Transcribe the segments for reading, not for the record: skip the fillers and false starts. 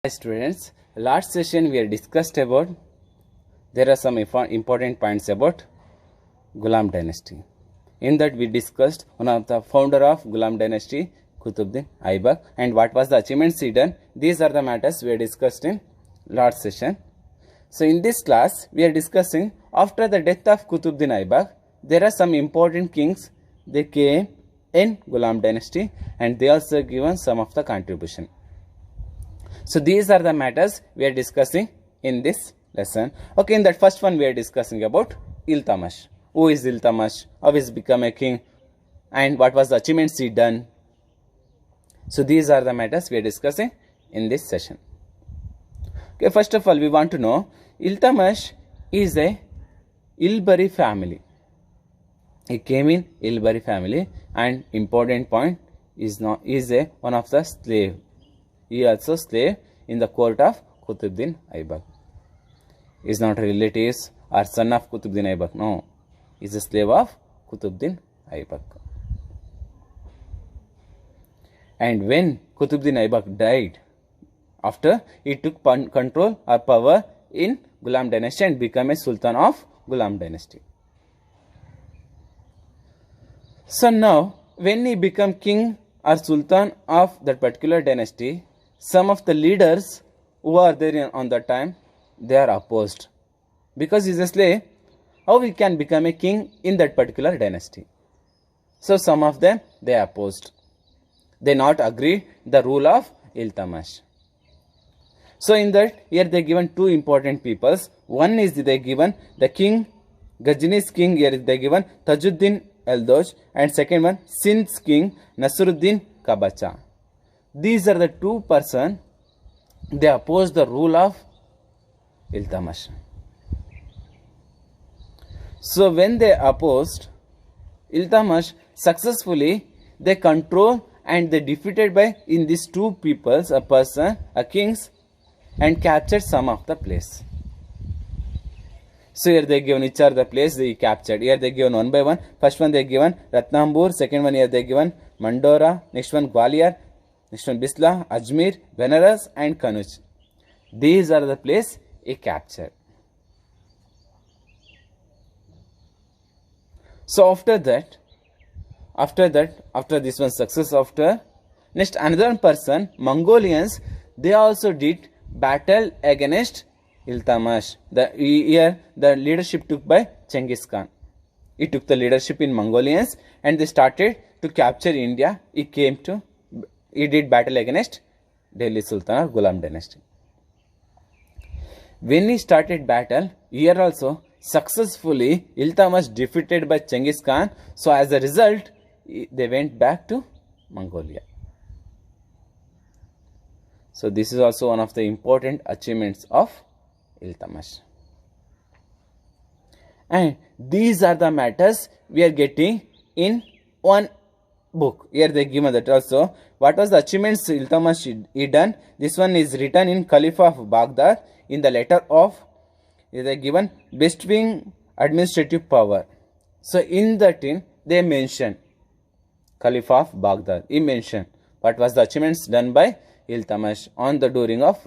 Hi students, last session we discussed about there are some important points about Ghulam dynasty. In that we discussed one of the founder of Ghulam dynasty, Qutbuddin Aibak, and what was the achievements he done. These are the matters we discussed in last session. So in this class we are discussing after the death of Qutbuddin Aibak, there are some important kings they came in Ghulam dynasty and they also given some of the contribution. So these are the matters we are discussing in this lesson. Okay, in that first one we are discussing about Iltutmish. Who is Iltutmish? How he become a king? And what was the achievements he done? So these are the matters we are discussing in this session. Okay, first of all we want to know Iltutmish is a Ilbari family. He came in Ilbari family, and important point is one of the slave. He also slave in the court of Qutbuddin Aibak. He is not relatives or son of Qutbuddin Aibak. No, he is a slave of Qutbuddin Aibak. And when Qutbuddin Aibak died, after he took control or power in Ghulam dynasty and became a sultan of Ghulam dynasty. So now, when he became king or sultan of that particular dynasty, some of the leaders who are there on that time, they are opposed. Because he is a slave, how he can become a king in that particular dynasty? So some of them, they opposed. They not agree the rule of Iltutmish. So in that, here they given two important peoples. One is they given the king, Ghazni's king, here they given Tajuddin Eldoj, and second one, Sindh's king, Nasruddin Qabacha. These are the two persons, they oppose the rule of Iltutmish. So when they opposed, Iltutmish successfully, they control and they defeated by in these two peoples, a person, a kings, and captured some of the place. So here they given each are the place they captured. Here they given one by one. First one they given Ratnambur. Second one here they given Mandora. Next one Gwalior. Next one Bisla, Ajmer, Benares, and Kanuj. These are the place he captured. So after this one success, next another person, Mongolians, they also did battle against Iltutmish. Here the leadership took by Genghis Khan. He took the leadership in Mongolians and they started to capture India. He did battle against Delhi Sultan of Ghulam dynasty. When he started battle, here also successfully Iltutmish defeated by Genghis Khan. So as a result, they went back to Mongolia. So this is also one of the important achievements of Iltutmish. And these are the matters we are getting in one book. Here they given that also. What was the achievements Iltutmish he done? This one is written in Khalifa of Baghdad in the letter of they given bestowing administrative power. So in that they mention Khalifa of Baghdad. He mentioned what was the achievements done by Iltutmish on the during of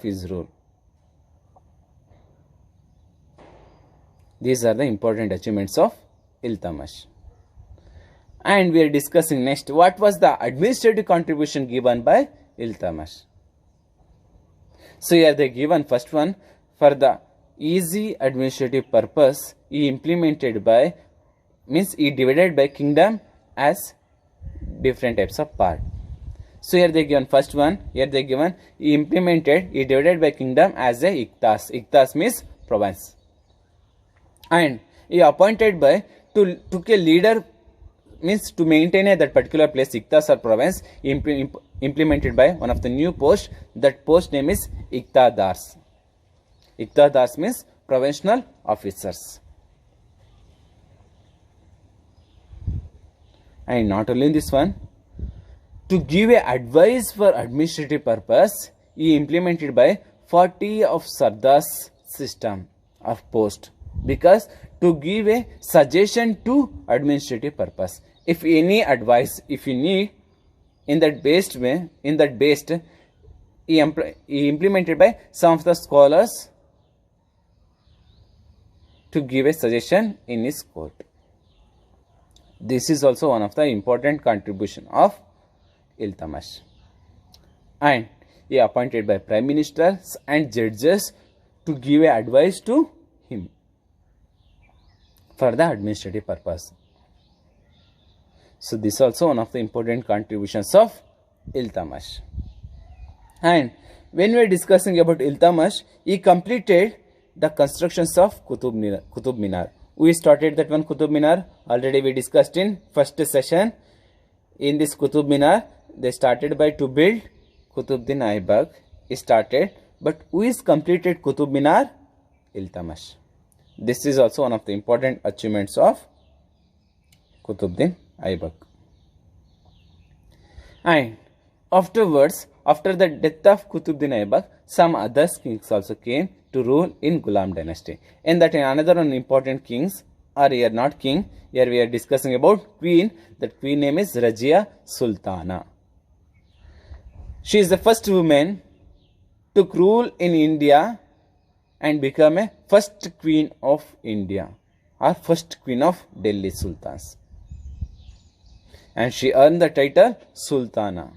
his rule. These are the important achievements of Iltutmish. And we are discussing next what was the administrative contribution given by Iltutmish. So here they given first one for the easy administrative purpose he implemented by means he divided by kingdom as different types of part. So here they given first one, here they given he divided by kingdom as a Iqtas. Iqtas means province. And he appointed by took a leader means to maintain that particular place Iqtas or province implemented by one of the new post. That post name is Iqtadars. Iqtadars means provincial officers. And not only this one, to give a advice for administrative purpose, he implemented by 40 of Sardars system of post, because to give a suggestion to administrative purpose. If any advice, if you need in that based he implemented by some of the scholars to give a suggestion in his court. This is also one of the important contribution of Iltutmish. And he appointed by prime ministers and judges to give advice to him for the administrative purpose. So this is also one of the important contributions of Iltutmish. And when we are discussing about Iltutmish, he completed the constructions of Qutub Minar. We started that one Qutub Minar, already we discussed in first session. In this Qutub Minar, they started by to build Qutbuddin Aibak. He started, but who is completed Qutub Minar? Iltutmish. This is also one of the important achievements of Qutbuddin Aibak. And afterwards, after the death of Qutbuddin Aibak, some other kings also came to rule in Ghulam dynasty. And that another one important kings are here not king. Here we are discussing about queen. That queen name is Razia Sultana. She is the first woman to rule in India and become a first queen of India or first queen of Delhi Sultans. And she earned the title Sultana.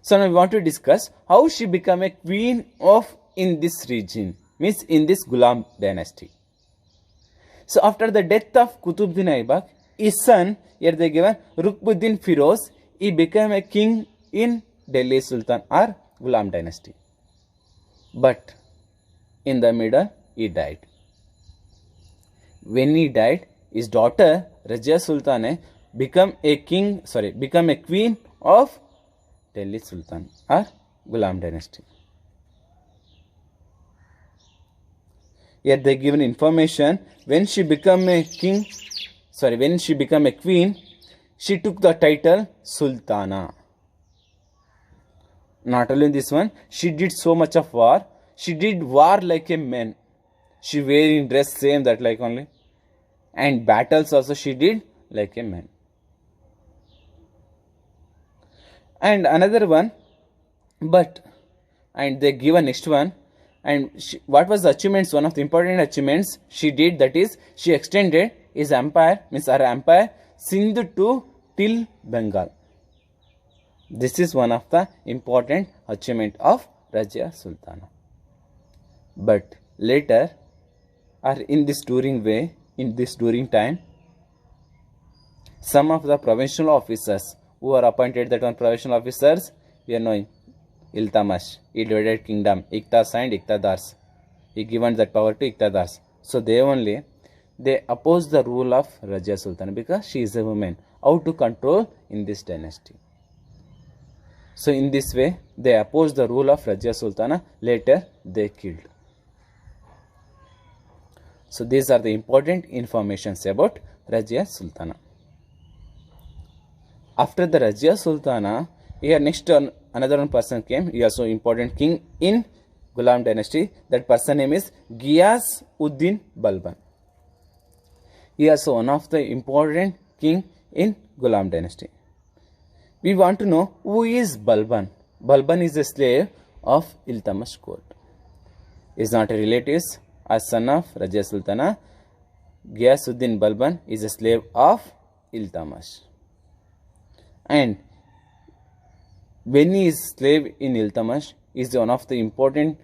So now we want to discuss how she became a queen of in this region, means in this Ghulam dynasty. So after the death of Qutbuddin Aibak, his son, here they given Ruknuddin Firoz, he became a king in Delhi Sultan or Ghulam dynasty. But in the middle, he died. When he died, his daughter Razia Sultana became a queen of Delhi Sultan or Ghulam dynasty. Here they given information when she became a queen, she took the title Sultana. Not only this one, she did so much of war. She did war like a man. She wearing dress same that like only. And battles also she did like a man. And another one, and they give a next one. And what was the achievements? One of the important achievements she did, that is, she extended his empire, means her empire, Sindh to till Bengal. This is one of the important achievement of Razia Sultana. But later, or in this during time, some of the provincial officers who are appointed, that one provincial officers, we are knowing Iltutmish, he divided kingdom, Iqtas and Iqtadars. He given that power to Iqtadars. So they oppose the rule of Razia Sultana because she is a woman. How to control in this dynasty? So in this way, they opposed the rule of Razia Sultana. Later, they killed. So these are the important informations about Razia Sultana. After the Razia Sultana, here next another one person came. He also important king in Ghulam dynasty. That person name is Ghiyas-ud-Din Balban. He is also one of the important king in Ghulam dynasty. We want to know who is Balban. Balban is a slave of Iltutmish court. He is not a relative, a son of Razia Sultana. Ghiyas-ud-Din Balban is a slave of Iltutmish. And when he is slave in Iltutmish, he is one of the important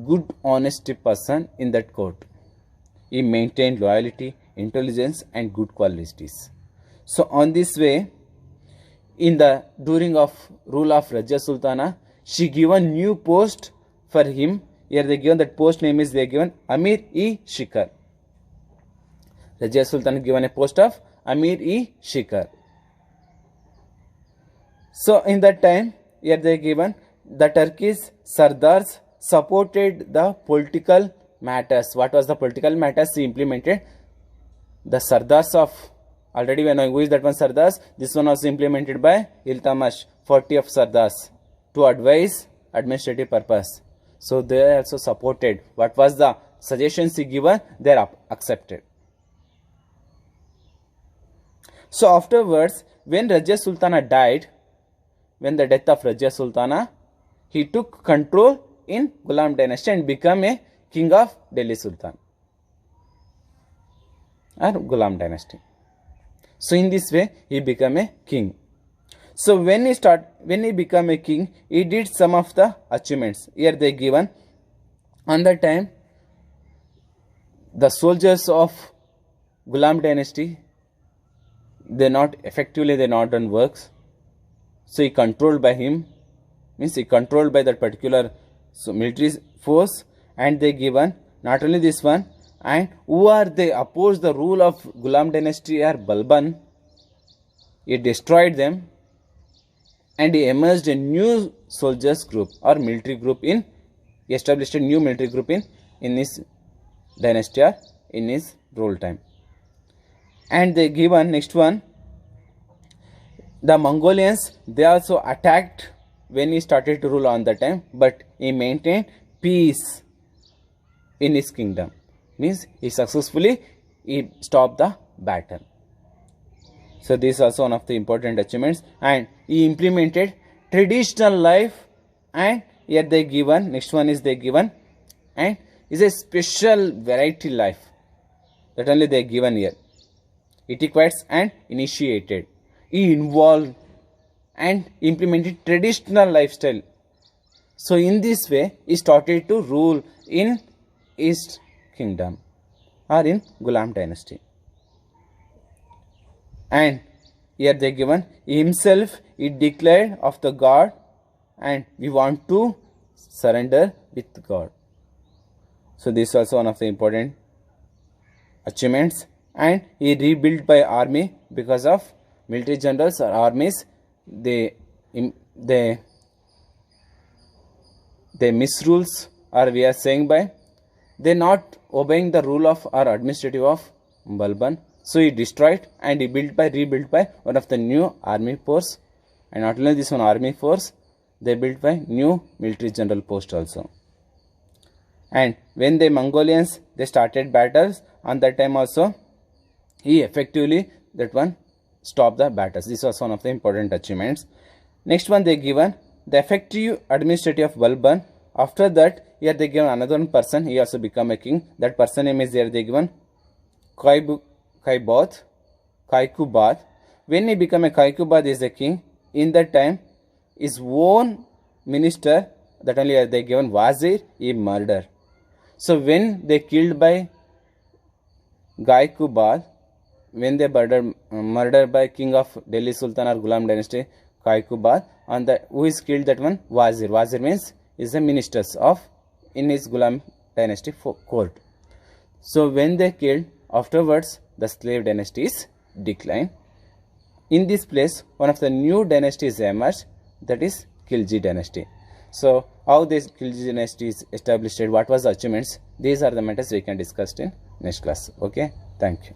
good honest person in that court. He maintained loyalty, intelligence and good qualities. So on this way, during of rule of Razia Sultana, she given new post for him. Here they given that post name is they given Amir-e-Shikar. Razia Sultana given a post of Amir-e-Shikar. So in that time, here they given the Turkish Sardars supported the political matters. What was the political matters he implemented? The Sardars of, already we know who is that one Sardars. This one was implemented by Iltutmish, 40 of Sardars to advise administrative purpose. So they also supported. What was the suggestions he given? They are accepted. So afterwards, when Razia Sultana died, when the death of Razia Sultana, he took control in Ghulam dynasty and became a king of Delhi Sultan or Ghulam dynasty. So in this way, he became a king. So when he became a king, he did some of the achievements. Here they given. On the time, the soldiers of Ghulam dynasty, they not done works. So he controlled by him, means he controlled by that particular military force, and they given not only this one, and who are they opposed the rule of Ghulam dynasty are Balban. He destroyed them, and he emerged a new soldiers group or military group he established a new military group in his dynasty or in his rule time. And they given next one, the Mongolians, they also attacked when he started to rule on the time, but he maintained peace in his kingdom. Means he successfully stopped the battle. So this is also one of the important achievements, and he implemented traditional life, and here they given, next one is they given, and is a special variety life that only they given here. Etiquettes and initiated. He involved and implemented traditional lifestyle. So in this way, he started to rule in East Kingdom or in Ghulam dynasty. And here they given, himself he declared of the God, and we want to surrender with God. So this is also one of the important achievements. And he rebuilt by army because of military generals or armies, they misrules, or we are saying by they not obeying the rule of or administrative of Balban. So he destroyed and he rebuilt by one of the new army force, and not only this one army force, they built by new military general post also. And when the Mongolians they started battles, on that time also he effectively that one stopped the battles. This was one of the important achievements. Next one they given, the effective administrative of Balban. After that, here they given another one person, he also become a king. That person name is here they given Kaikubad. When he became a Kaikubad is a king, in that time his own minister, that only they given Wazir, he murdered. So when they killed by Kaikubad, when they murdered by king of Delhi Sultan or Ghulam dynasty Kaikubad, on the who is killed, that one Wazir. Wazir means is the ministers of in his Ghulam dynasty court. So when they killed, afterwards the slave dynasty is declined. In this place, one of the new dynasties emerged, that is Khilji dynasty. So how this Khilji dynasty is established, what was the achievements, these are the matters we can discuss in next class. Okay, thank you.